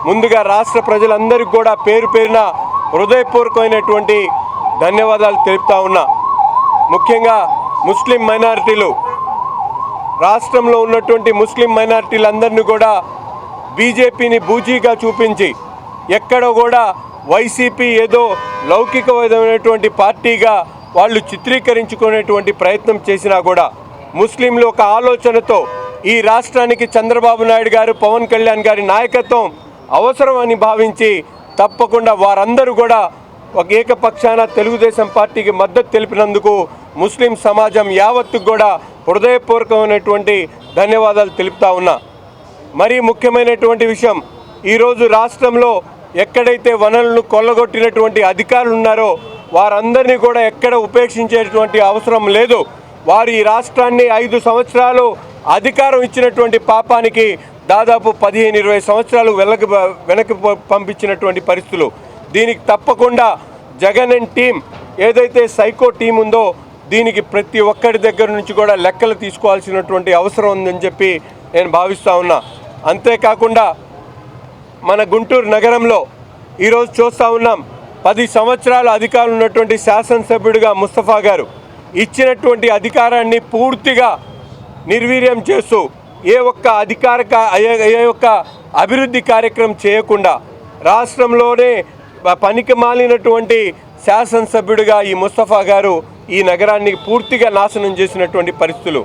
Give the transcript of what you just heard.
ముందుగా రాష్ట్ర ప్రజలందరికీ కూడా పేరు పేరున హృదయపూర్వకమైనటువంటి ధన్యవాదాలు తెలుపుతా ఉన్నా. ముఖ్యంగా ముస్లిం మైనారిటీలు, రాష్ట్రంలో ఉన్నటువంటి ముస్లిం మైనారిటీలందరినీ కూడా బీజేపీని బూజీగా చూపించి ఎక్కడ కూడా వైసీపీ ఏదో లౌకికమైనటువంటి పార్టీగా వాళ్ళు చిత్రీకరించుకునేటువంటి ప్రయత్నం చేసినా కూడా ముస్లింలు ఒక ఆలోచనతో ఈ రాష్ట్రానికి చంద్రబాబు నాయుడు గారు, పవన్ కళ్యాణ్ గారి నాయకత్వం అవసరం అని భావించి తప్పకుండా వారందరూ కూడా ఒక ఏకపక్షాన తెలుగుదేశం పార్టీకి మద్దతు తెలిపినందుకు ముస్లిం సమాజం యావత్తు కూడా హృదయపూర్వకమైనటువంటి ధన్యవాదాలు తెలుపుతా ఉన్నా. మరీ ముఖ్యమైనటువంటి విషయం, ఈరోజు రాష్ట్రంలో ఎక్కడైతే వనరులను కొల్లగొట్టినటువంటి అధికారులు ఉన్నారో వారందరినీ కూడా ఎక్కడ ఉపేక్షించేటువంటి అవసరం లేదు. వారు ఈ రాష్ట్రాన్ని 5 సంవత్సరాలు అధికారం ఇచ్చినటువంటి పాపానికి దాదాపు 15-20 సంవత్సరాలు వెనక్కి పంపించినటువంటి పరిస్థితులు. దీనికి తప్పకుండా జగన్ అండ్ టీం ఏదైతే సైకో టీం ఉందో దీనికి ప్రతి ఒక్కరి దగ్గర నుంచి కూడా లెక్కలు తీసుకోవాల్సినటువంటి అవసరం ఉందని చెప్పి నేను భావిస్తూ ఉన్నా. అంతేకాకుండా మన గుంటూరు నగరంలో ఈరోజు చూస్తూ ఉన్నాం, 10 సంవత్సరాల అధికారం ఉన్నటువంటి శాసనసభ్యుడిగా ముస్తఫా గారు ఇచ్చినటువంటి అధికారాన్ని పూర్తిగా నిర్వీర్యం చేస్తూ ఏ ఒక్క అభివృద్ధి కార్యక్రమం చేయకుండా రాష్ట్రంలోనే పనికి మాలినటువంటి శాసనసభ్యుడిగా ఈ ముస్తఫా గారు ఈ నగరాన్ని పూర్తిగా నాశనం చేసినటువంటి పరిస్థితులు.